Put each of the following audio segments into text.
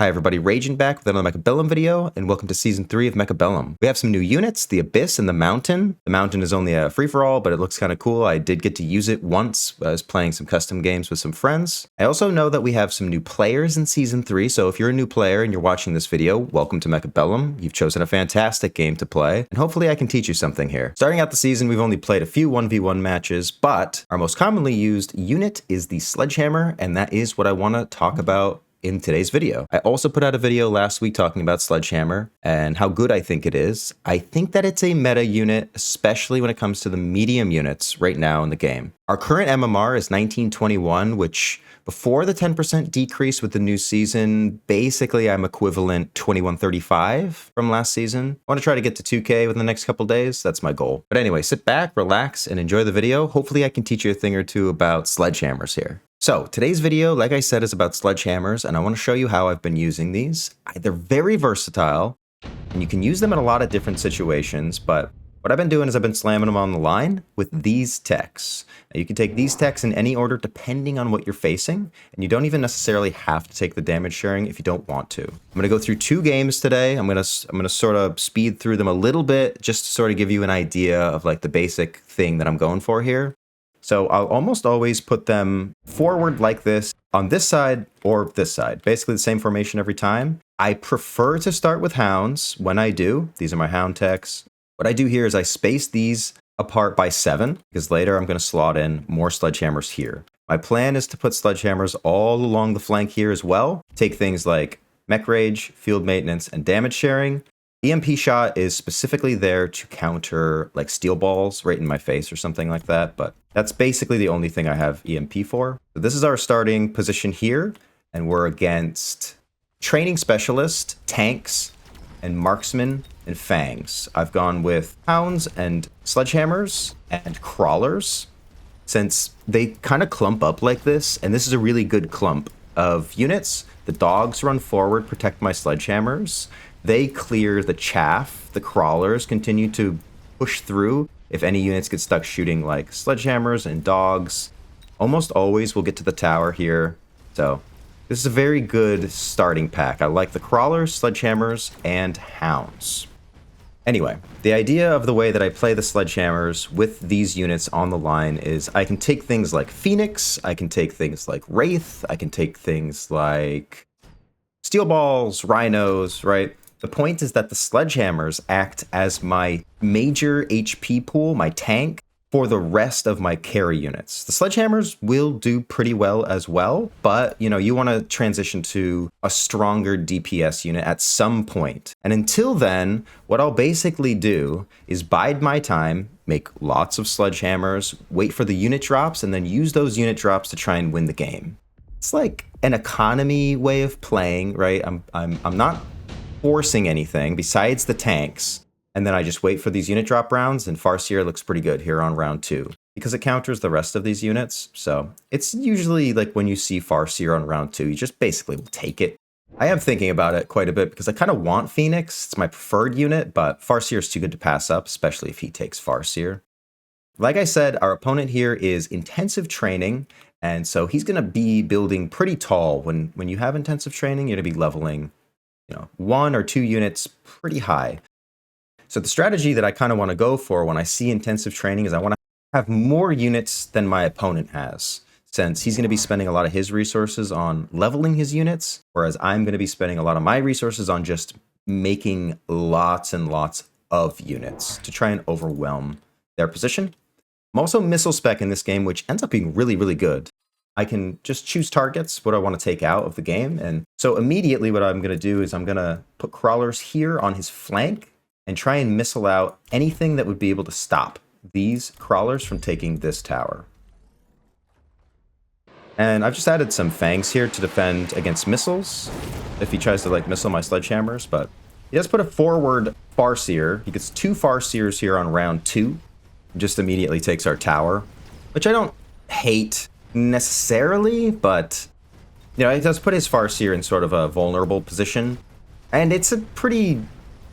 Hi everybody, Raging back with another Mechabellum video, and welcome to Season 3 of Mechabellum. We have some new units, the Abyss and the Mountain. The Mountain is only a free-for-all, but it looks kind of cool. I did get to use it once. I was playing some custom games with some friends. I also know that we have some new players in Season 3, so if you're a new player and you're watching this video, welcome to Mechabellum. You've chosen a fantastic game to play, and hopefully I can teach you something here. Starting out the season, we've only played a few 1v1 matches, but our most commonly used unit is the Sledgehammer, and that is what I want to talk about in today's video. I also put out a video last week talking about Sledgehammer and how good I think it is. I think that it's a meta unit, especially when it comes to the medium units right now in the game. Our current MMR is 1921, which before the 10% decrease with the new season, basically I'm equivalent 2135 from last season. I want to try to get to 2K within the next couple days. That's my goal. But anyway, sit back, relax, and enjoy the video. Hopefully I can teach you a thing or two about sledgehammers here. So today's video, like I said, is about sledgehammers, and I want to show you how I've been using these. They're very versatile, and you can use them in a lot of different situations, but what I've been doing is I've been slamming them on the line with these techs. Now, you can take these techs in any order depending on what you're facing, and you don't even necessarily have to take the damage sharing if you don't want to. I'm going to go through 2 games today. I'm going to sort of speed through them a little bit just to sort of give you an idea of like the basic thing that I'm going for here. So I'll almost always put them forward like this on this side or this side, basically the same formation every time. I prefer to start with hounds when I do. These are my hound techs. What I do here is I space these apart by 7 because later I'm going to slot in more sledgehammers here. My plan is to put sledgehammers all along the flank here as well. Take things like mech rage, field maintenance, and damage sharing. EMP shot is specifically there to counter like steel balls right in my face or something like that, but that's basically the only thing I have EMP for. So this is our starting position here, and we're against training specialist, tanks, and marksmen and fangs. I've gone with hounds and sledgehammers and crawlers since they kind of clump up like this, and this is a really good clump of units. The dogs run forward, protect my sledgehammers. They clear the chaff. The crawlers continue to push through if any units get stuck shooting like sledgehammers and dogs. Almost always we'll get to the tower here. So this is a very good starting pack. I like the crawlers, sledgehammers, and hounds. Anyway, the idea of the way that I play the sledgehammers with these units on the line is I can take things like Phoenix, I can take things like Wraith, I can take things like steel balls, rhinos, right? The point is that the sledgehammers act as my major HP pool, my tank, for the rest of my carry units. The sledgehammers will do pretty well as well, but you want to transition to a stronger DPS unit at some point. And until then, what I'll basically do is bide my time, make lots of sledgehammers, wait for the unit drops, and then use those unit drops to try and win the game. It's like an economy way of playing, right? I'm not forcing anything besides the tanks, and then I just wait for these unit drop rounds, and Farseer looks pretty good here on round 2 because it counters the rest of these units. So it's usually like when you see Farseer on round 2, you just basically will take it. I am thinking about it quite a bit because I kind of want Phoenix. It's my preferred unit, but Farseer is too good to pass up, especially if he takes Farseer. Like I said, our opponent here is intensive training, and so he's going to be building pretty tall. When you have intensive training, you're going to be leveling 1 or 2 units pretty high. So the strategy that I kind of want to go for when I see intensive training is I want to have more units than my opponent has, since he's going to be spending a lot of his resources on leveling his units, whereas I'm going to be spending a lot of my resources on just making lots and lots of units to try and overwhelm their position. I'm also missile spec in this game, which ends up being really, really good. I can just choose targets, what I want to take out of the game. And so immediately what I'm going to do is I'm going to put crawlers here on his flank and try and missile out anything that would be able to stop these crawlers from taking this tower. And I've just added some fangs here to defend against missiles if he tries to like missile my sledgehammers, but he does put a forward Farseer. He gets 2 Farseers here on round 2. Just immediately takes our tower, which I don't hate necessarily, but it does put his Farseer in sort of a vulnerable position, and it's a pretty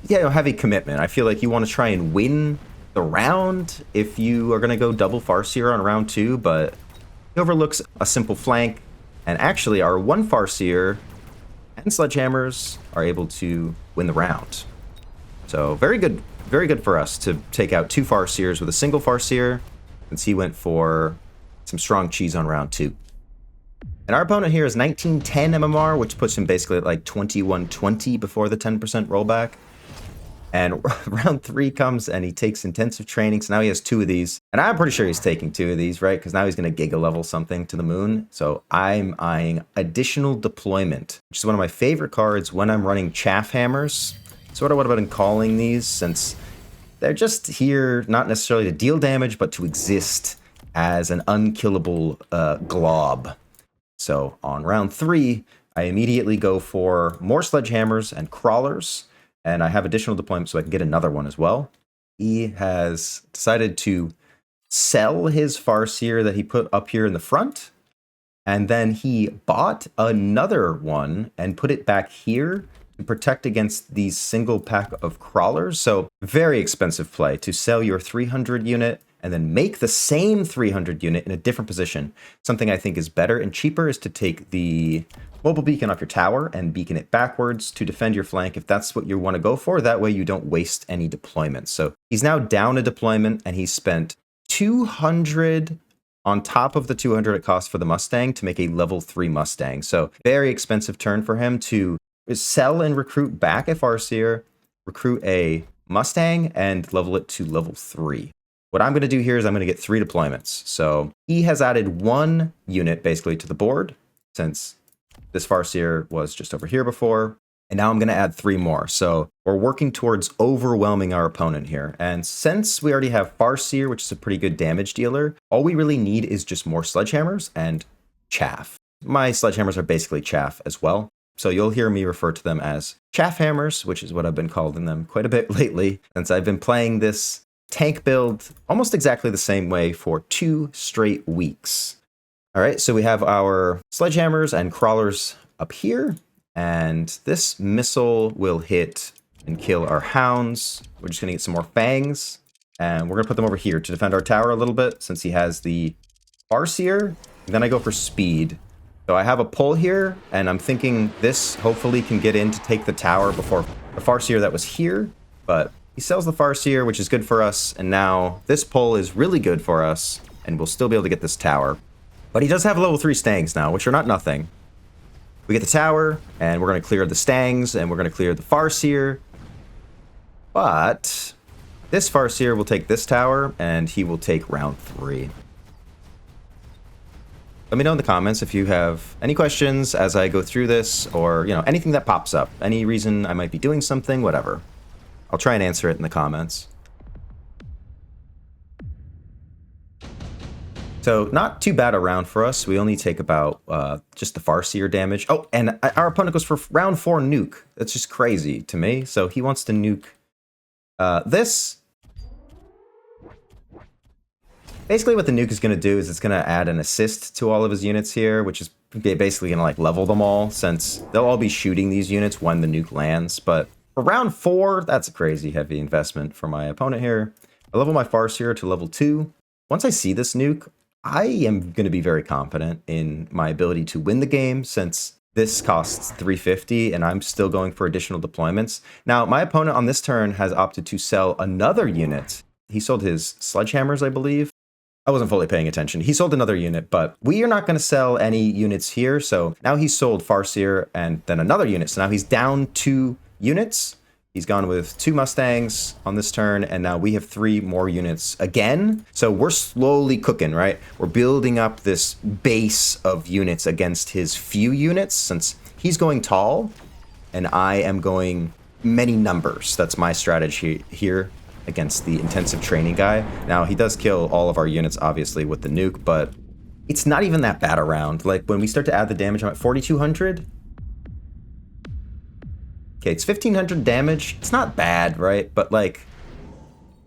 heavy commitment. I feel like you want to try and win the round if you are going to go double Farseer on round 2, but he overlooks a simple flank, and actually our 1 Farseer and sledgehammers are able to win the round. So very good for us to take out 2 Farseers with a single Farseer, since he went for some strong cheese on round 2. And our opponent here is 1910 MMR, which puts him basically at like 2120 before the 10% rollback. And round 3 comes and he takes intensive training. So now he has 2 of these. And I'm pretty sure he's taking 2 of these, right? Because now he's going to Giga level something to the moon. So I'm eyeing additional deployment, which is one of my favorite cards when I'm running CHAFFHAMMERS. Sort of what I've been calling these, since they're just here not necessarily to deal damage, but to exist as an unkillable glob. So on round 3, I immediately go for more sledgehammers and crawlers, and I have additional deployment so I can get another one as well. He has decided to sell his Farseer that he put up here in the front, and then he bought another one and put it back here to protect against these single pack of crawlers. So very expensive play to sell your 300 unit and then make the same 300 unit in a different position. Something I think is better and cheaper is to take the mobile beacon off your tower and beacon it backwards to defend your flank if that's what you want to go for. That way you don't waste any deployments. So he's now down a deployment and he spent 200 on top of the 200 it cost for the Mustang to make a level 3 Mustang. So very expensive turn for him to sell and recruit back a Farseer, recruit a Mustang, and level it to level 3. What I'm going to do here is I'm going to get 3 deployments. So he has added 1 unit basically to the board, since this Farseer was just over here before. And now I'm going to add 3 more. So we're working towards overwhelming our opponent here. And since we already have Farseer, which is a pretty good damage dealer, all we really need is just more sledgehammers and chaff. My sledgehammers are basically chaff as well. So you'll hear me refer to them as CHAFFHAMMERS, which is what I've been calling them quite a bit lately, since I've been playing this tank build almost exactly the same way for 2 straight weeks. All right, so we have our sledgehammers and crawlers up here, and this missile will hit and kill our hounds. We're just gonna get some more fangs, and we're gonna put them over here to defend our tower a little bit, since he has the Farseer. Then I go for speed. So I have a pull here, and I'm thinking this hopefully can get in to take the tower before the Farseer that was here, but he sells the Farseer, which is good for us, and now this pull is really good for us, and we'll still be able to get this tower. But he does have level 3 Stangs now, which are not nothing. We get the tower, and we're going to clear the Stangs, and we're going to clear the Farseer. But this Farseer will take this tower, and he will take round 3. Let me know in the comments if you have any questions as I go through this, or, anything that pops up. Any reason I might be doing something, whatever. I'll try and answer it in the comments. So not too bad a round for us. We only take about just the Farseer damage. Oh, and our opponent goes for round 4 nuke. That's just crazy to me. So he wants to nuke this. Basically what the nuke is going to do is it's going to add an assist to all of his units here, which is basically going to like level them all, since they'll all be shooting these units when the nuke lands. But for round 4, that's a crazy heavy investment for my opponent here. I level my Farseer to level 2. Once I see this nuke, I am going to be very confident in my ability to win the game, since this costs 350 and I'm still going for additional deployments. Now, my opponent on this turn has opted to sell another unit. He sold his sledgehammers, I believe. I wasn't fully paying attention. He sold another unit, but we are not going to sell any units here. So now he's sold Farseer and then another unit. So now he's down 2 units. He's gone with 2 Mustangs on this turn, and now we have 3 more units again. So we're slowly cooking, right? We're building up this base of units against his few units, since he's going tall and I am going many numbers. That's my strategy here against the intensive training guy. Now, he does kill all of our units, obviously, with the nuke, but it's not even that bad around. Like, when we start to add the damage, I'm at 4,200. Okay, it's 1,500 damage. It's not bad, right? But, like,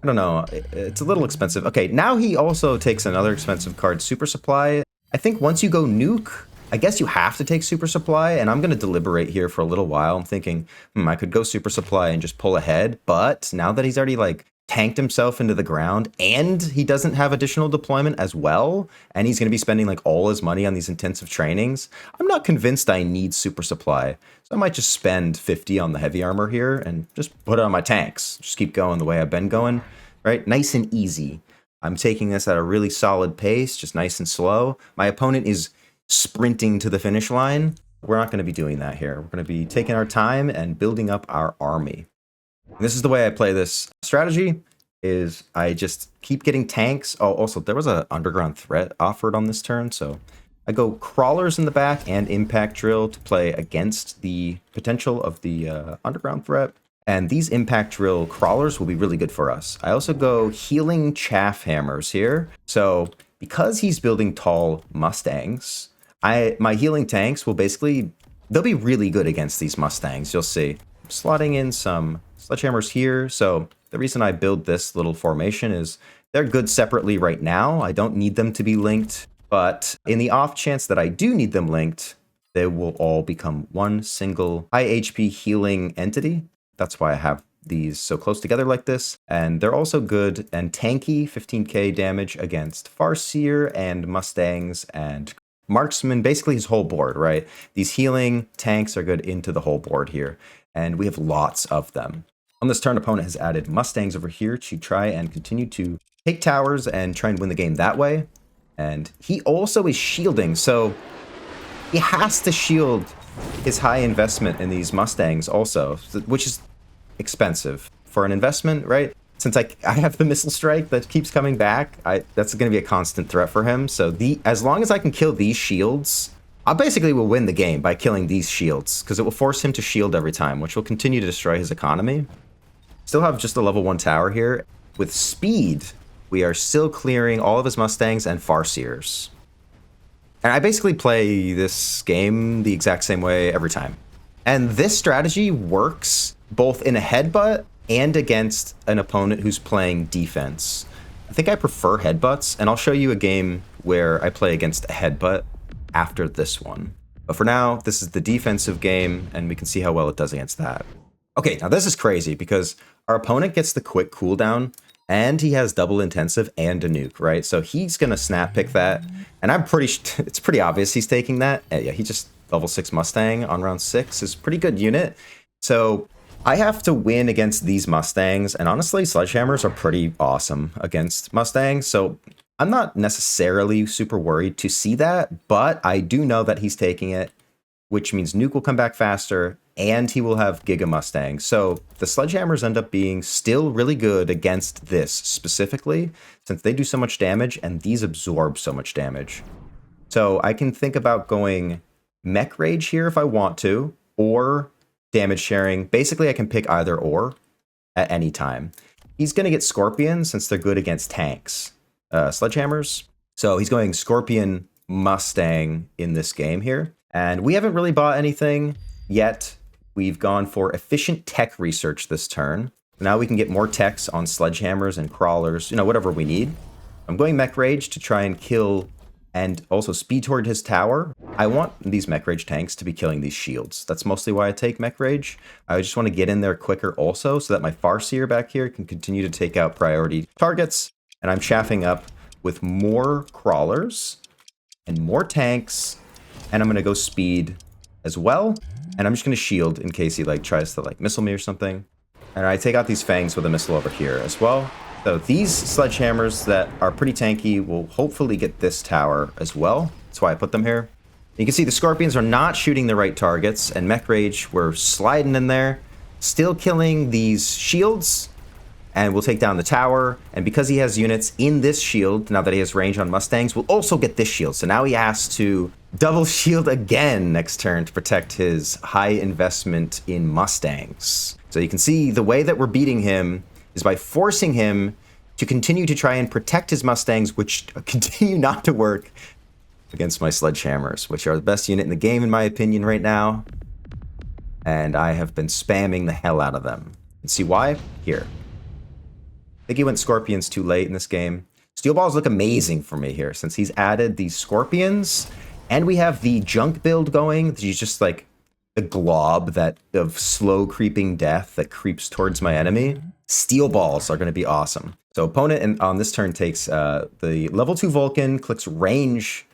I don't know. It's a little expensive. Okay, now he also takes another expensive card, Super Supply. I think once you go nuke, I guess you have to take Super Supply, and I'm going to deliberate here for a little while. I'm thinking, I could go Super Supply and just pull ahead, but now that he's already, like, tanked himself into the ground, and he doesn't have additional deployment as well, and he's going to be spending, like, all his money on these intensive trainings, I'm not convinced I need Super Supply. So I might just spend 50 on the heavy armor here and just put it on my tanks. Just keep going the way I've been going, right? Nice and easy. I'm taking this at a really solid pace, just nice and slow. My opponent is sprinting to the finish line. We're not going to be doing that here. We're going to be taking our time and building up our army. And this is the way I play this strategy, is I just keep getting tanks. Oh, also, there was an underground threat offered on this turn, so I go crawlers in the back and impact drill to play against the potential of the underground threat. And these impact drill crawlers will be really good for us. I also go healing chaffhammers here. So because he's building tall Mustangs, my healing tanks will basically, they'll be really good against these Mustangs. You'll see. I'm slotting in some sledgehammers here. So the reason I build this little formation is they're good separately right now. I don't need them to be linked. But in the off chance that I do need them linked, they will all become one single high HP healing entity. That's why I have these so close together like this. And they're also good and tanky, 15k damage against Farseer and Mustangs and Marksman, basically his whole board, right? These healing tanks are good into the whole board here. And we have lots of them. On this turn, opponent has added Mustangs over here to try and continue to take towers and try and win the game that way. And he also is shielding, so he has to shield his high investment in these Mustangs also, which is expensive for an investment, right? Since I have the missile strike that keeps coming back, that's going to be a constant threat for him. So as long as I can kill these shields, I basically will win the game by killing these shields, because it will force him to shield every time, which will continue to destroy his economy. Still have just a level 1 tower here. With speed, we are still clearing all of his Mustangs and Farseers. And I basically play this game the exact same way every time. And this strategy works both in a headbutt and against an opponent who's playing defense. I think I prefer headbutts, and I'll show you a game where I play against a headbutt after this one. But for now, this is the defensive game, and we can see how well it does against that. Okay, now this is crazy because our opponent gets the quick cooldown, and he has double intensive and a nuke, right? So he's going to snap pick that. And it's pretty obvious he's taking that. Yeah, he just level 6 Mustang on round 6 is a pretty good unit. So I have to win against these Mustangs. And honestly, sledgehammers are pretty awesome against Mustangs. So I'm not necessarily super worried to see that, but I do know that he's taking it, which means nuke will come back faster and he will have Giga Mustang. So the sledgehammers end up being still really good against this specifically, since they do so much damage and these absorb so much damage. So I can think about going Mech Rage here if I want to, or damage sharing. Basically, I can pick either or at any time. He's going to get Scorpion since they're good against tanks, sledgehammers. So he's going Scorpion Mustang in this game here. And we haven't really bought anything yet. We've gone for efficient tech research this turn. Now we can get more techs on sledgehammers and crawlers, whatever we need. I'm going Mech Rage to try and kill and also speed toward his tower. I want these Mech Rage tanks to be killing these shields. That's mostly why I take Mech Rage. I just want to get in there quicker also so that my Farseer back here can continue to take out priority targets. And I'm chaffing up with more crawlers and more tanks. And I'm going to go speed as well. And I'm just going to shield in case he tries to missile me or something. And I take out these fangs with a missile over here as well. So these sledgehammers that are pretty tanky will hopefully get this tower as well. That's why I put them here. You can see the Scorpions are not shooting the right targets, and Mech Rage, we're sliding in there, still killing these shields, and we'll take down the tower. And because he has units in this shield, now that he has range on Mustangs, we'll also get this shield. So now he has to double shield again next turn to protect his high investment in Mustangs. So you can see the way that we're beating him is by forcing him to continue to try and protect his Mustangs, which continue not to work against my sledgehammers, which are the best unit in the game in my opinion right now. And I have been spamming the hell out of them. And see why? Here. I think he went Scorpions too late in this game. Steel balls look amazing for me here since he's added these Scorpions. And we have the junk build going. He's just like a glob of slow creeping death that creeps towards my enemy. Steel balls are going to be awesome. So opponent on this turn takes the level 2 Vulcan, clicks range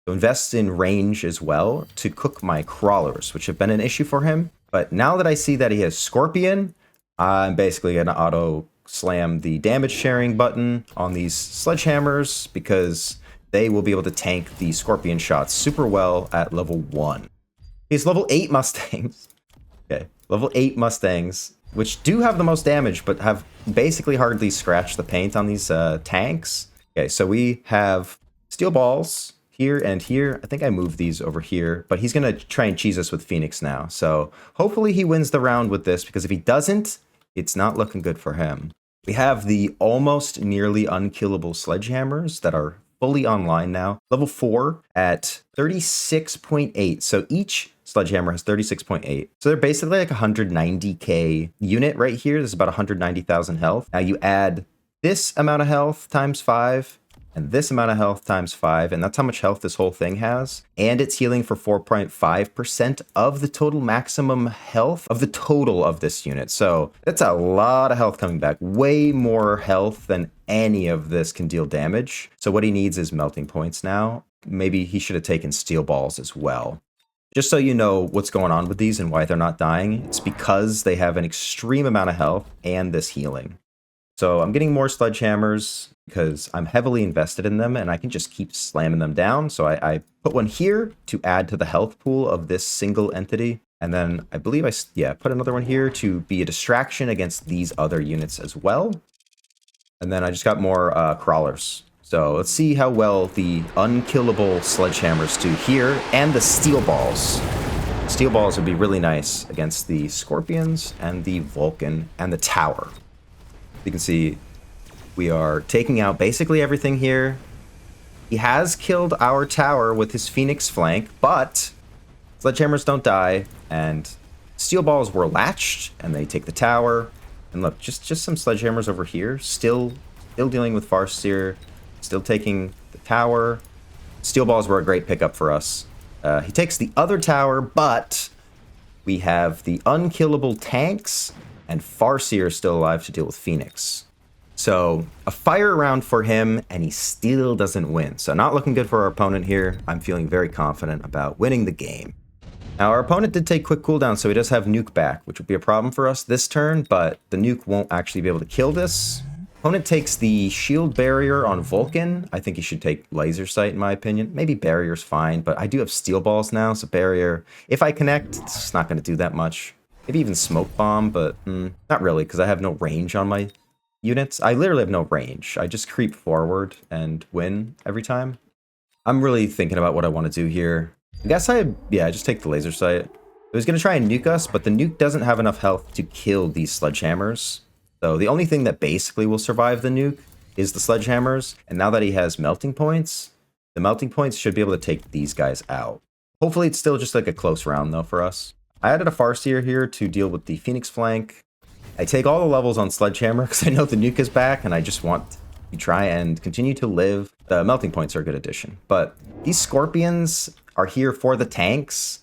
So invest in range as well to cook my crawlers, which have been an issue for him. But now that I see that he has Scorpion, I'm basically going to auto slam the damage sharing button on these sledgehammers because they will be able to tank the Scorpion shots super well at level 1. He's level 8 Mustangs. Okay, level 8 Mustangs, which do have the most damage, but have basically hardly scratched the paint on these tanks. Okay, so we have steel balls here and here. I think I moved these over here, but he's going to try and cheese us with Phoenix now. So hopefully he wins the round with this, because if he doesn't, it's not looking good for him. We have the almost nearly unkillable sledgehammers that are fully online now. Level 4 at 36.8. So each sledgehammer has 36.8. So they're basically like 190k unit right here. This is about 190,000 health. Now you add this amount of health times 5 and this amount of health times 5, and that's how much health this whole thing has. And it's healing for 4.5% of the total maximum health of the total of this unit. So that's a lot of health coming back. Way more health than any of this can deal damage. So what he needs is melting points now. Maybe he should have taken steel balls as well. Just so you know what's going on with these and why they're not dying, it's because they have an extreme amount of health and this healing. So I'm getting more sledgehammers because I'm heavily invested in them and I can just keep slamming them down. So I put one here to add to the health pool of this single entity. And then I believe I put another one here to be a distraction against these other units as well. And then I just got more crawlers. So let's see how well the unkillable sledgehammers do here, and the steel balls. Steel balls would be really nice against the scorpions and the Vulcan and the tower. You can see we are taking out basically everything here. He has killed our tower with his Phoenix flank, but sledgehammers don't die, and steel balls were latched, and they take the tower. And look, just some sledgehammers over here, still dealing with Farseer. Still taking the tower. Steel balls were a great pickup for us. He takes the other tower, but we have the unkillable tanks, and Farseer still alive to deal with Phoenix. So a fire round for him, and he still doesn't win. So not looking good for our opponent here. I'm feeling very confident about winning the game. Now, our opponent did take quick cooldown, so he does have nuke back, which would be a problem for us this turn, but the nuke won't actually be able to kill this. Opponent takes the shield barrier on Vulcan. I think he should take laser sight in my opinion. Maybe barrier's fine, but I do have steel balls now, so barrier, if I connect, it's just not going to do that much. Maybe even smoke bomb, but not really, because I have no range on my units. I literally have no range. I just creep forward and win every time. I'm really thinking about what I want to do here. I guess I just take the laser sight. I was going to try and nuke us, but the nuke doesn't have enough health to kill these sledgehammers. So the only thing that basically will survive the nuke is the sledgehammers. And now that he has melting points, the melting points should be able to take these guys out. Hopefully it's still just like a close round though for us. I added a Farseer here to deal with the Phoenix flank. I take all the levels on Sledgehammer because I know the nuke is back and I just want to try and continue to live. The melting points are a good addition. But these Scorpions are here for the tanks.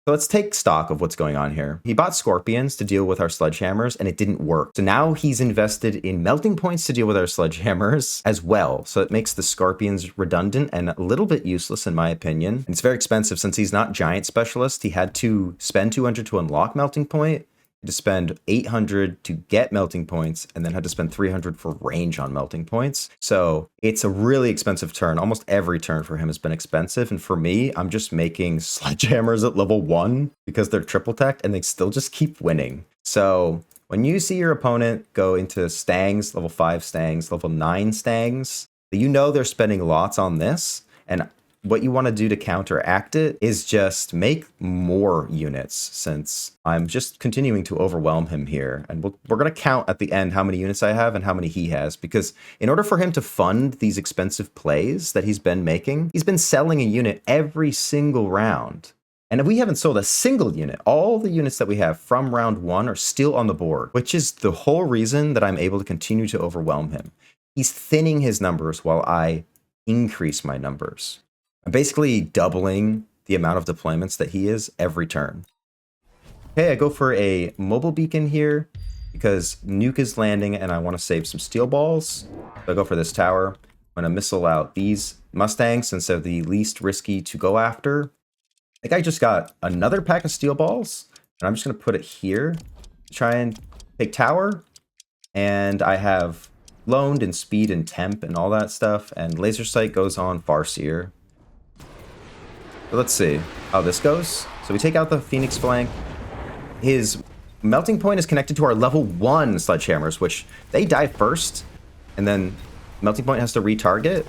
So let's take stock of what's going on here. He bought Scorpions to deal with our Sledgehammers, and it didn't work. So now he's invested in melting points to deal with our Sledgehammers as well. So it makes the Scorpions redundant and a little bit useless in my opinion. And it's very expensive since he's not Giant Specialist. He had to spend 200 to unlock melting point, to spend 800 to get melting points, and then had to spend 300 for range on melting points. So it's a really expensive turn. Almost every turn for him has been expensive. And for me, I'm just making sledgehammers at level 1 because they're triple teched and they still just keep winning. So when you see your opponent go into Stangs, level 5 Stangs, level 9 Stangs, you know they're spending lots on this. And what you want to do to counteract it is just make more units, since I'm just continuing to overwhelm him here. And we're going to count at the end how many units I have and how many he has, because in order for him to fund these expensive plays that he's been making, he's been selling a unit every single round. And if we haven't sold a single unit, all the units that we have from round 1 are still on the board, which is the whole reason that I'm able to continue to overwhelm him. He's thinning his numbers while I increase my numbers. I'm basically doubling the amount of deployments that he is every turn. Okay, I go for a mobile beacon here because nuke is landing and I want to save some steel balls. So I go for this tower. I'm going to missile out these Mustangs since they're the least risky to go after. I think I just got another pack of steel balls, and I'm just going to put it here to try and take tower. And I have loaned and speed and temp and all that stuff, and laser sight goes on Farseer. So let's see how this goes. So we take out the Phoenix flank. His melting point is connected to our level 1 sledgehammers, which they die first, and then melting point has to retarget,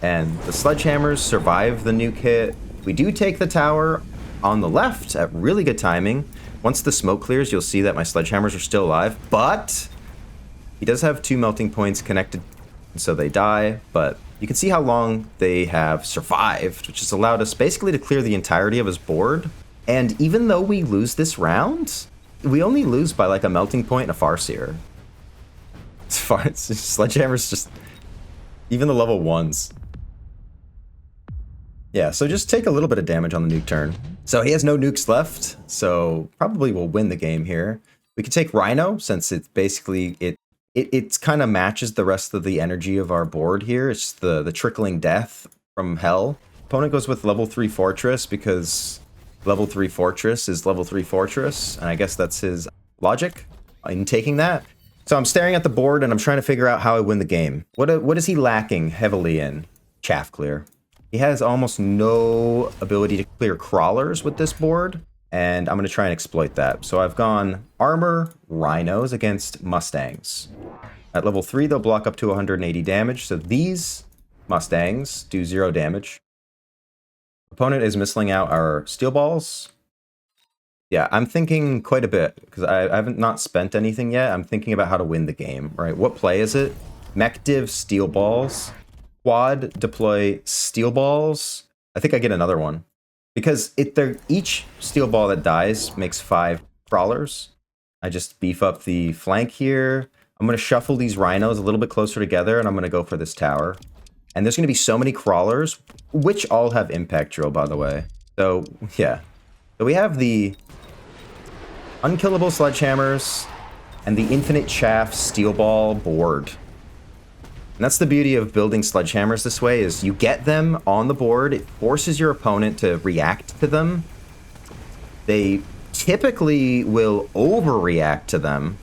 and the sledgehammers survive the nuke hit. We do take the tower on the left at really good timing. Once the smoke clears, you'll see that my sledgehammers are still alive, but he does have 2 melting points connected, so they die, but you can see how long they have survived, which has allowed us basically to clear the entirety of his board. And even though we lose this round, we only lose by like a melting point and a Farseer. Sledgehammer's just, even the level 1s. Yeah, so just take a little bit of damage on the nuke turn. So he has no nukes left, so probably will win the game here. We could take Rhino, since it's basically, it kind of matches the rest of the energy of our board here. It's the trickling death from hell. Opponent goes with level 3 Fortress because level 3 Fortress is level 3 Fortress, and I guess that's his logic in taking that. So I'm staring at the board and I'm trying to figure out how I win the game. What is he lacking heavily in? Chaff clear. He has almost no ability to clear crawlers with this board, and I'm going to try and exploit that. So I've gone armor rhinos against Mustangs. At level 3, they'll block up to 180 damage, so these Mustangs do 0 damage. Opponent is missing out our steel balls. Yeah, I'm thinking quite a bit, because I haven't not spent anything yet. I'm thinking about how to win the game, right? What play is it? Mech div steel balls. Quad deploy steel balls. I think I get another one. Because each steel ball that dies makes 5 crawlers. I just beef up the flank here. I'm going to shuffle these rhinos a little bit closer together, and I'm going to go for this tower. And there's going to be so many crawlers, which all have impact drill, by the way. So, yeah. So we have the unkillable sledgehammers and the infinite chaff steel ball board. And that's the beauty of building sledgehammers this way, is you get them on the board, it forces your opponent to react to them. They typically will overreact to them.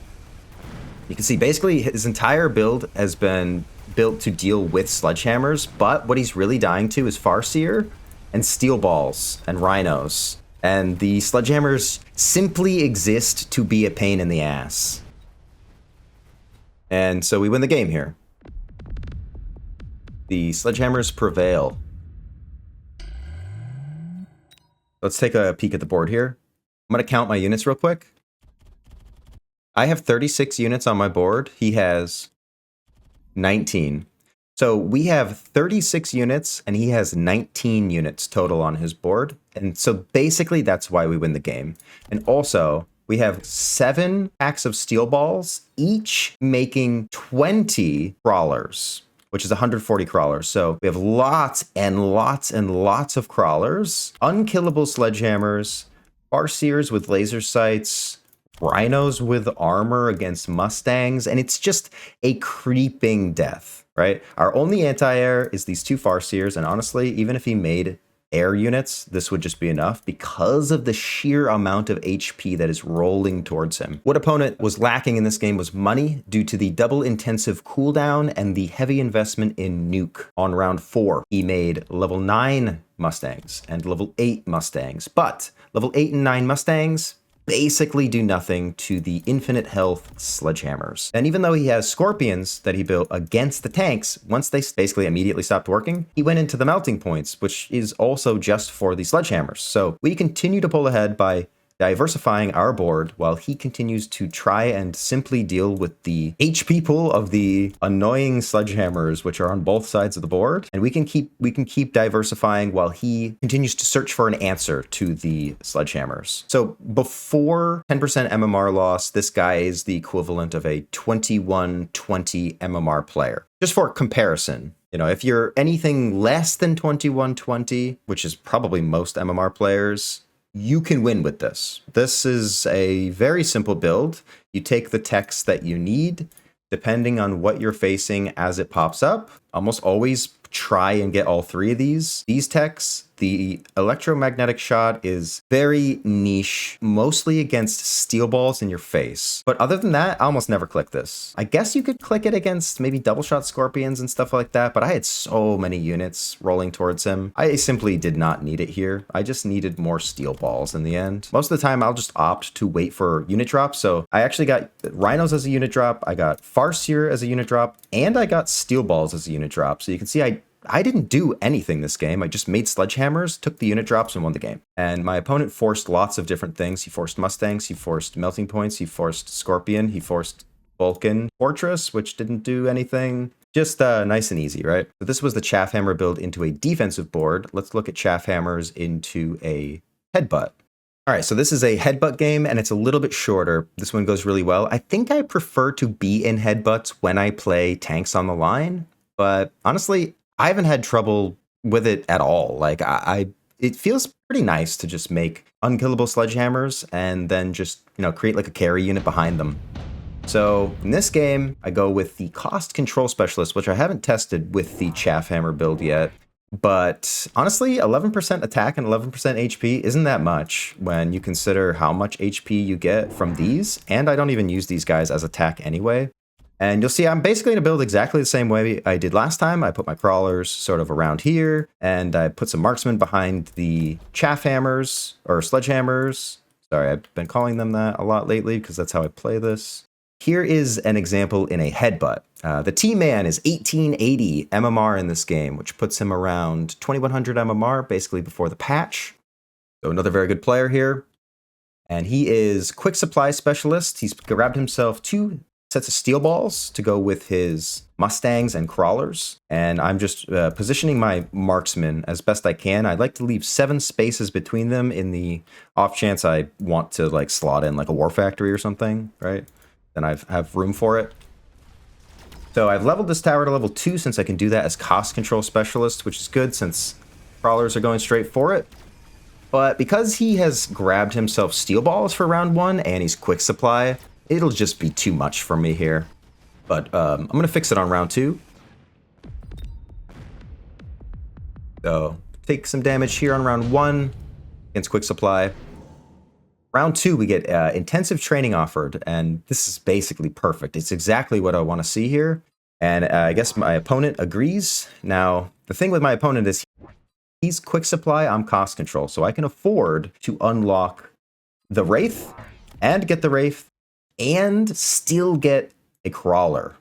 You can see basically his entire build has been built to deal with sledgehammers, but what he's really dying to is Farseer and steel balls and rhinos. And the sledgehammers simply exist to be a pain in the ass. And so we win the game here. The sledgehammers prevail. Let's take a peek at the board here. I'm going to count my units real quick. I have 36 units on my board. He has 19. So we have 36 units and he has 19 units total on his board. And so basically that's why we win the game. And also we have 7 packs of steel balls, each making 20 crawlers, which is 140 crawlers. So we have lots and lots and lots of crawlers, unkillable sledgehammers, Farseers with laser sights, rhinos with armor against Mustangs, and it's just a creeping death, right? Our only anti-air is these 2 Farseers, and honestly, even if he made air units, this would just be enough because of the sheer amount of HP that is rolling towards him. What opponent was lacking in this game was money due to the double intensive cooldown and the heavy investment in nuke. On round 4, he made level 9 Mustangs and level 8 Mustangs, but level 8 and 9 Mustangs basically do nothing to the infinite health sledgehammers. And even though he has scorpions that he built against the tanks, once they basically immediately stopped working, he went into the melting points, which is also just for the sledgehammers. So we continue to pull ahead by diversifying our board while he continues to try and simply deal with the HP pool of the annoying sledgehammers, which are on both sides of the board. And we can keep diversifying while he continues to search for an answer to the sledgehammers. So before 10% MMR loss, this guy is the equivalent of a 2120 MMR player. Just for comparison, you know, if you're anything less than 2120, which is probably most MMR players, you can win with this. This is a very simple build. You take the text that you need, depending on what you're facing as it pops up. Almost always try and get all three of these techs. The electromagnetic shot is very niche, mostly against steel balls in your face. But other than that, I almost never click this. I guess you could click it against maybe double shot scorpions and stuff like that, but I had so many units rolling towards him. I simply did not need it here. I just needed more steel balls in the end. Most of the time, I'll just opt to wait for unit drops. So I actually got rhinos as a unit drop, I got farseer as a unit drop, and I got steel balls as a unit drop. So you can see I didn't do anything this game. I just made sledgehammers, took the unit drops, and won the game. And my opponent forced lots of different things. He forced Mustangs, he forced Melting Points, he forced Scorpion, he forced Vulcan Fortress, which didn't do anything. Just nice and easy, right? So this was the Chaffhammer build into a defensive board. Let's look at Chaffhammers into a headbutt. All right, so this is a headbutt game, and it's a little bit shorter. This one goes really well. I think I prefer to be in headbutts when I play tanks on the line, but honestly, I haven't had trouble with it at all. Like, it feels pretty nice to just make unkillable sledgehammers and then just, create like a carry unit behind them. So in this game, I go with the cost control specialist, which I haven't tested with the Chaffhammer build yet. But honestly, 11% attack and 11% HP isn't that much when you consider how much HP you get from these. And I don't even use these guys as attack anyway. And you'll see I'm basically going to build exactly the same way I did last time. I put my crawlers sort of around here, and I put some marksmen behind the chaffhammers, or sledgehammers. Sorry, I've been calling them that a lot lately because that's how I play this. Here is an example in a headbutt. The T-Man is 1880 MMR in this game, which puts him around 2100 MMR, basically before the patch. So another very good player here. And he is quick supply specialist. He's grabbed himself 2 sets of steel balls to go with his Mustangs and crawlers. And I'm just positioning my marksmen as best I can. I'd like to leave 7 spaces between them in the off chance I want to like slot in like a war factory or something, right? Then I have room for it. So I've leveled this tower to level 2 since I can do that as cost control specialist, which is good since crawlers are going straight for it. But because he has grabbed himself steel balls for round 1 and he's quick supply, it'll just be too much for me here. But I'm going to fix it on round 2. So take some damage here on round 1 against quick supply. Round 2, we get intensive training offered, and this is basically perfect. It's exactly what I want to see here, and I guess my opponent agrees. Now, the thing with my opponent is he's quick supply, I'm cost control, so I can afford to unlock the Wraith, and get the Wraith, and still get a Crawler.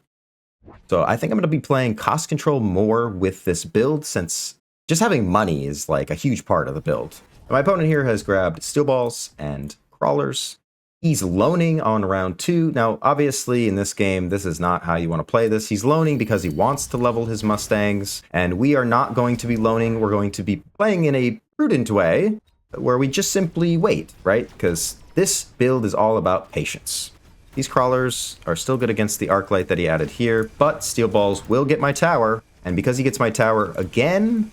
So I think I'm going to be playing cost control more with this build, since just having money is like a huge part of the build. My opponent here has grabbed steel balls and crawlers. He's loaning on round 2. Now, obviously, in this game, this is not how you want to play this. He's loaning because he wants to level his Mustangs, and we are not going to be loaning. We're going to be playing in a prudent way, where we just simply wait, right? Because this build is all about patience. These crawlers are still good against the arc light that he added here, but steel balls will get my tower, and because he gets my tower again,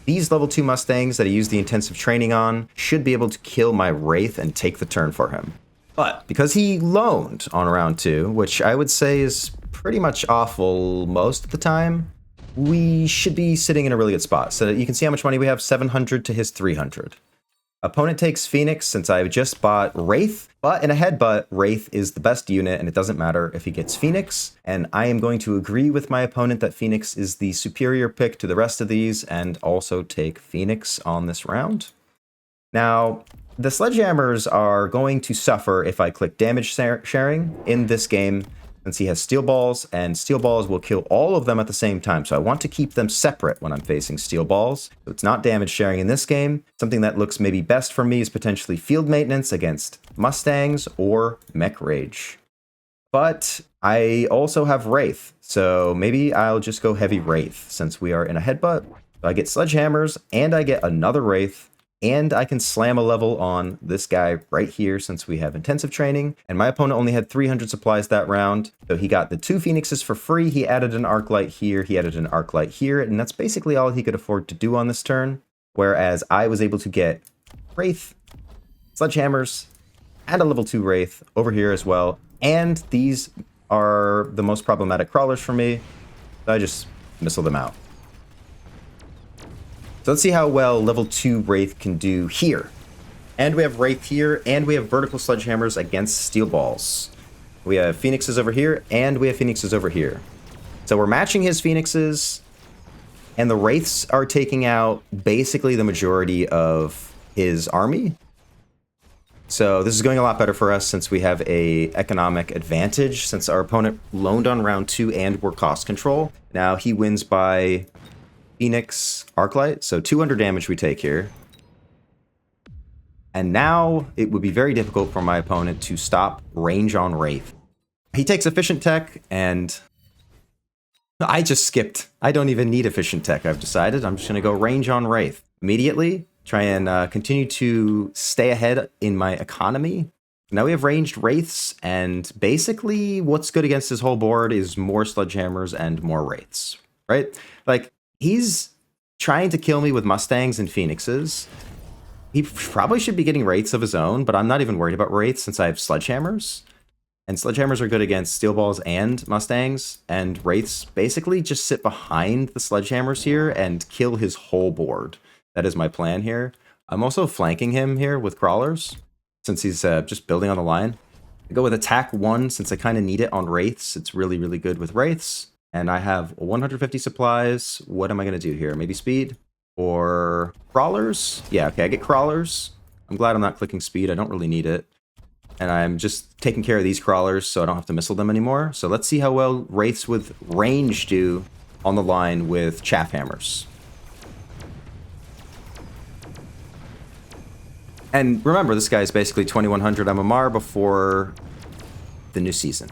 these level 2 Mustangs that I used the intensive training on should be able to kill my Wraith and take the turn for him. But because he loaned on round 2, which I would say is pretty much awful most of the time, we should be sitting in a really good spot. So you can see how much money we have, 700 to his 300. Opponent takes Phoenix since I just bought Wraith, but in a headbutt, Wraith is the best unit and it doesn't matter if he gets Phoenix. And I am going to agree with my opponent that Phoenix is the superior pick to the rest of these and also take Phoenix on this round. Now, the sledgehammers are going to suffer if I click damage sharing in this game, since he has steel balls, and steel balls will kill all of them at the same time. So I want to keep them separate when I'm facing steel balls. So it's not damage sharing in this game. Something that looks maybe best for me is potentially field maintenance against Mustangs or Mech Rage. But I also have Wraith, so maybe I'll just go heavy Wraith since we are in a headbutt. So I get sledgehammers and I get another Wraith. And I can slam a level on this guy right here since we have intensive training. And my opponent only had 300 supplies that round. So he got the 2 Phoenixes for free. He added an arc light here. He added an arc light here. And that's basically all he could afford to do on this turn. Whereas I was able to get Wraith, sledgehammers, and a level 2 Wraith over here as well. And these are the most problematic crawlers for me. So I just missile them out. So let's see how well level 2 Wraith can do here. And we have Wraith here, and we have vertical sledgehammers against steel balls. We have Phoenixes over here, and we have Phoenixes over here. So we're matching his Phoenixes, and the Wraiths are taking out basically the majority of his army. So this is going a lot better for us since we have a economic advantage, since our opponent loaned on round 2 and we're cost control. Now he wins by Phoenix Arclight, so 200 damage we take here. And now it would be very difficult for my opponent to stop range on Wraith. He takes efficient tech, and I just skipped. I don't even need efficient tech, I've decided. I'm just going to go range on Wraith immediately. Try and continue to stay ahead in my economy. Now we have ranged Wraiths, and basically what's good against his whole board is more Sledgehammers and more Wraiths, right? Like, he's trying to kill me with Mustangs and Phoenixes. He probably should be getting Wraiths of his own, but I'm not even worried about Wraiths since I have Sledgehammers. And Sledgehammers are good against Steel Balls and Mustangs, and Wraiths basically just sit behind the Sledgehammers here and kill his whole board. That is my plan here. I'm also flanking him here with Crawlers, since he's just building on the line. I go with Attack 1, since I kind of need it on Wraiths. It's really, really good with Wraiths. And I have 150 supplies. What am I going to do here? Maybe Speed? Or Crawlers? Yeah, okay, I get Crawlers. I'm glad I'm not clicking Speed. I don't really need it. And I'm just taking care of these Crawlers so I don't have to missile them anymore. So let's see how well Wraiths with range do on the line with Chaffhammers. And remember, this guy is basically 2100 MMR before the new season.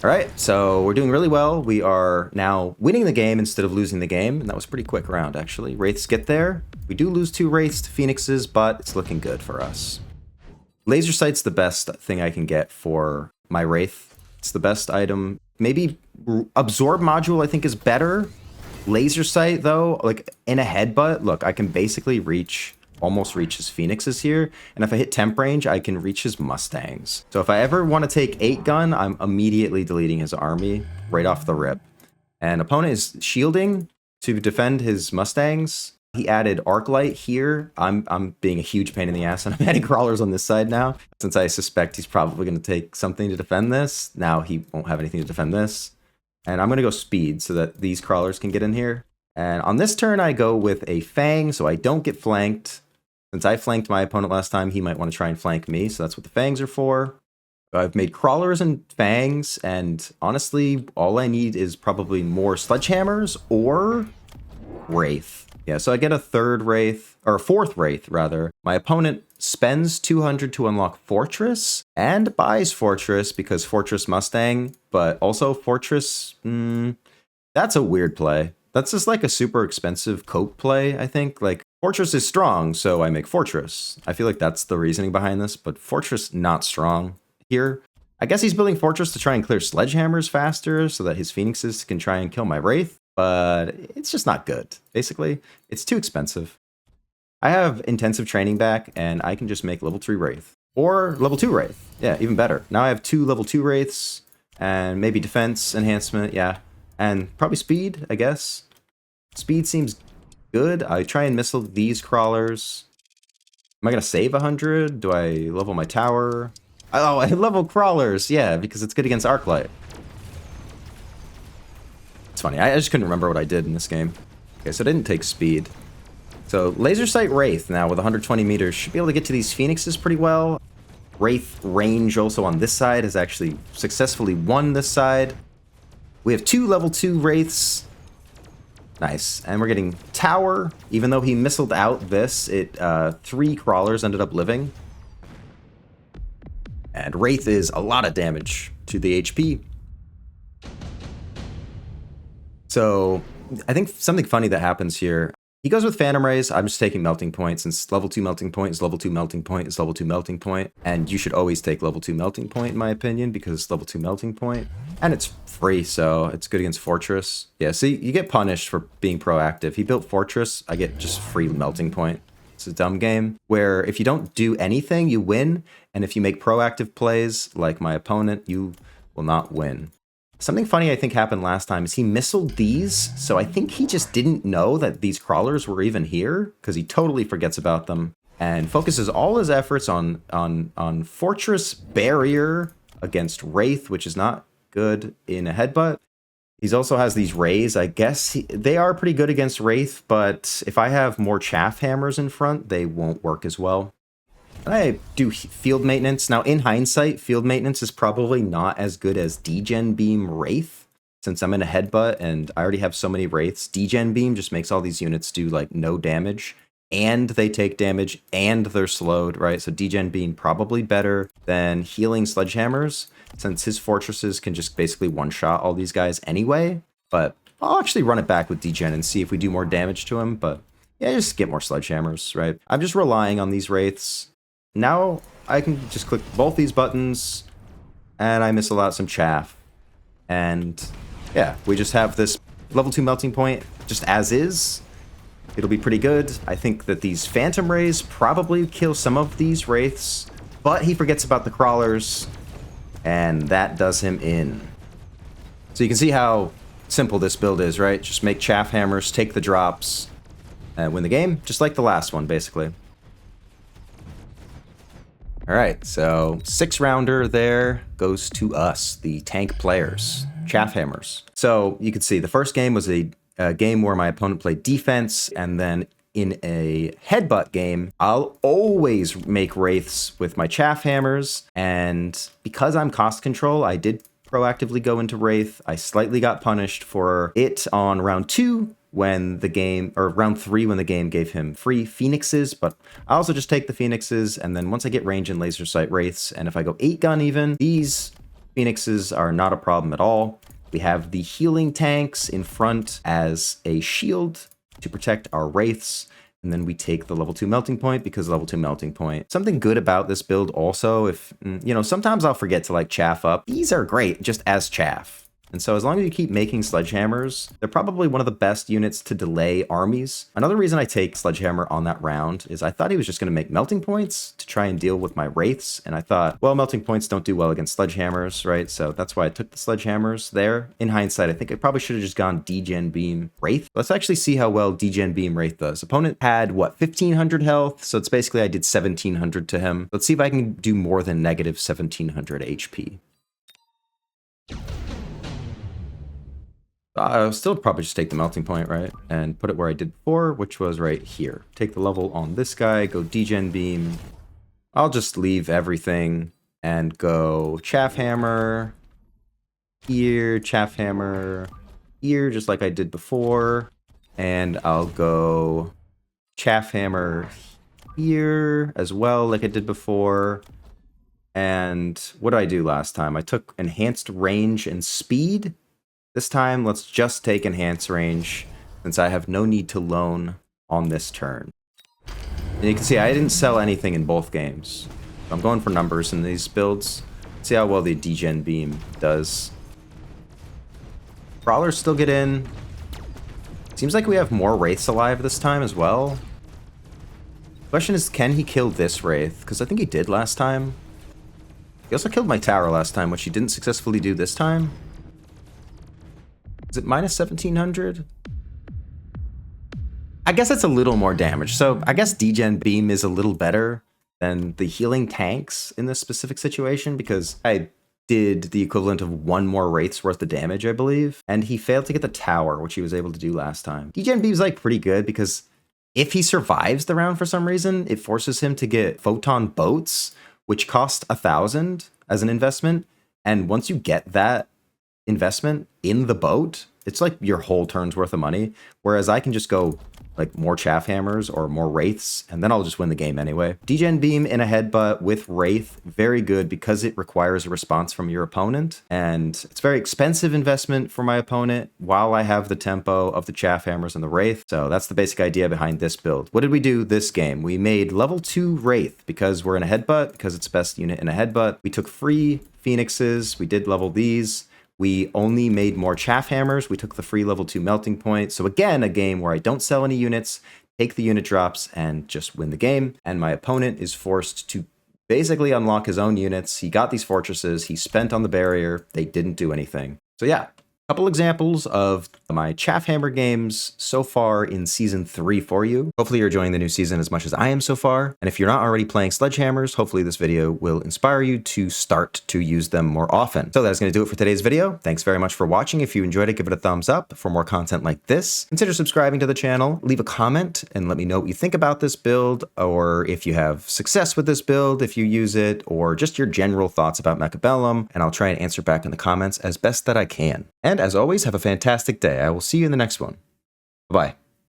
All right, so we're doing really well. We are now winning the game instead of losing the game, and that was a pretty quick round, actually. Wraiths get there. We do lose 2 Wraiths to Phoenixes, but it's looking good for us. Laser Sight's the best thing I can get for my Wraith. It's the best item. Maybe Absorb Module, I think, is better. Laser Sight, though, like in a headbutt, look, I can basically almost reach his Phoenixes here, and if I hit temp range, I can reach his Mustangs. So if I ever want to take 8 gun, I'm immediately deleting his army right off the rip. And opponent is shielding to defend his Mustangs. He added Arclight here. I'm being a huge pain in the ass, and I'm adding Crawlers on this side now, since I suspect he's probably going to take something to defend this. Now he won't have anything to defend this. And I'm going to go Speed so that these Crawlers can get in here. And on this turn, I go with a Fang, so I don't get flanked. Since I flanked my opponent last time, he might want to try and flank me, so that's what the Fangs are for. I've made Crawlers and Fangs, and honestly, all I need is probably more Sledgehammers or Wraith. Yeah, so I get a 3rd Wraith, or a 4th Wraith, rather. My opponent spends 200 to unlock Fortress, and buys Fortress because Fortress Mustang, but also Fortress, that's a weird play. That's just like a super expensive cope play, I think. Like, Fortress is strong, so I make Fortress. I feel like that's the reasoning behind this, but Fortress not strong here. I guess he's building Fortress to try and clear Sledgehammers faster so that his Phoenixes can try and kill my Wraith, but it's just not good. Basically, it's too expensive. I have intensive training back, and I can just make level 3 Wraith. Or level 2 Wraith. Yeah, even better. Now I have 2 level 2 Wraiths, and maybe defense enhancement, yeah. And probably speed, I guess. Speed seems good. I try and missile these Crawlers. Am I going to save 100? Do I level my tower? Oh, I level Crawlers, yeah, because it's good against Arclight. It's funny, I just couldn't remember what I did in this game. Okay, so I didn't take speed. So Laser Sight Wraith now with 120 meters should be able to get to these Phoenixes pretty well. Wraith range also on this side has actually successfully won this side. We have 2 level 2 Wraiths. Nice. And we're getting Tower. Even though he missiled out this, 3 Crawlers ended up living. And Wraith is a lot of damage to the HP. So I think something funny that happens here. He goes with Phantom Rays. I'm just taking Melting Point, since level 2 Melting Point is level 2 Melting Point is level 2 Melting Point. And you should always take level 2 Melting Point, in my opinion, because it's level 2 Melting Point. And it's free, so it's good against Fortress. Yeah, see, you get punished for being proactive. He built Fortress, I get just free Melting Point. It's a dumb game, where if you don't do anything, you win. And if you make proactive plays, like my opponent, you will not win. Something funny I think happened last time is he missiled these, so I think he just didn't know that these crawlers were even here, because he totally forgets about them, and focuses all his efforts on Fortress Barrier against Wraith, which is not good in a headbutt. He also has these rays. I guess they are pretty good against Wraith, but if I have more chaff hammers in front, they won't work as well. I do field maintenance. Now, in hindsight, field maintenance is probably not as good as Degen Beam Wraith. Since I'm in a headbutt and I already have so many Wraiths, Degen Beam just makes all these units do like no damage, and they take damage, and they're slowed, right? So Degen Beam probably better than healing Sledgehammers, since his fortresses can just basically one-shot all these guys anyway. But I'll actually run it back with Degen and see if we do more damage to him, but yeah, just get more Sledgehammers, right? I'm just relying on these Wraiths. Now I can just click both these buttons, and I missile out some chaff. And yeah, we just have this level 2 melting point just as is. It'll be pretty good. I think that these Phantom Rays probably kill some of these Wraiths, but he forgets about the Crawlers, and that does him in. So you can see how simple this build is, right? Just make chaff hammers, take the drops, and win the game, just like the last one, basically. All right, so 6-rounder there goes to us, the tank players, CHAFFHAMMERS. So you can see the first game was a game where my opponent played defense, and then in a headbutt game, I'll always make Wraiths with my CHAFFHAMMERS, and because I'm cost control, I did proactively go into Wraith. I slightly got punished for it on round 2, when the game, or round 3 when the game gave him free Phoenixes, but I also just take the Phoenixes, and then once I get range and laser sight Wraiths, and if I go 8-gun even, these Phoenixes are not a problem at all. We have the healing tanks in front as a shield to protect our Wraiths, and then we take the level 2 melting point because level 2 melting point. Something good about this build also, if, you know, sometimes I'll forget to like chaff up. These are great just as chaff. And so as long as you keep making Sledgehammers, they're probably one of the best units to delay armies. Another reason I take Sledgehammer on that round is I thought he was just going to make melting points to try and deal with my Wraiths. And I thought, well, melting points don't do well against Sledgehammers, right? So that's why I took the Sledgehammers there. In hindsight, I think I probably should have just gone Degen Beam Wraith. Let's actually see how well Degen Beam Wraith does. Opponent had, what, 1,500 health? So it's basically I did 1,700 to him. Let's see if I can do more than negative 1,700 HP. I'll still probably just take the melting point, right? And put it where I did before, which was right here. Take the level on this guy, go Degen Beam. I'll just leave everything and go Chaffhammer here, Chaffhammer here, just like I did before. And I'll go Chaffhammer here as well, like I did before. And what did I do last time? I took enhanced range and speed. This time, let's just take enhanced range, since I have no need to loan on this turn. And you can see I didn't sell anything in both games. I'm going for numbers in these builds. See how well the Degen Beam does. Crawlers still get in. Seems like we have more Wraiths alive this time as well. Question is, can he kill this Wraith? Because I think he did last time. He also killed my tower last time, which he didn't successfully do this time. Is it minus 1,700? I guess that's a little more damage. So I guess Degen Beam is a little better than the healing tanks in this specific situation, because I did the equivalent of 1 more Wraith's worth of damage, I believe. And he failed to get the tower, which he was able to do last time. Degen Beam's like pretty good because if he survives the round for some reason, it forces him to get photon boats, which cost 1,000 as an investment. And once you get that investment in the boat, it's like your whole turn's worth of money, whereas I can just go like more chaff hammers or more Wraiths, and then I'll just win the game anyway. Degen Beam in a headbutt with Wraith, very good because it requires a response from your opponent, and it's very expensive investment for my opponent while I have the tempo of the chaff hammers and the Wraith. So that's the basic idea behind this build. What did we do this game? We made level 2 Wraith because we're in a headbutt, because it's best unit in a headbutt. We took free Phoenixes, we did level these. We only made more chaff hammers. We took the free level 2 melting point. So again, a game where I don't sell any units, take the unit drops, and just win the game. And my opponent is forced to basically unlock his own units. He got these fortresses. He spent on the barrier. They didn't do anything. So yeah, a couple examples of my Chaffhammer games so far in Season 3 for you. Hopefully you're enjoying the new season as much as I am so far. And if you're not already playing sledgehammers, hopefully this video will inspire you to start to use them more often. So that's going to do it for today's video. Thanks very much for watching. If you enjoyed it, give it a thumbs up. For more content like this, consider subscribing to the channel. Leave a comment and let me know what you think about this build, or if you have success with this build, if you use it, or just your general thoughts about Mechabellum, and I'll try and answer back in the comments as best that I can. And as always, have a fantastic day. I will see you in the next one. Bye-bye.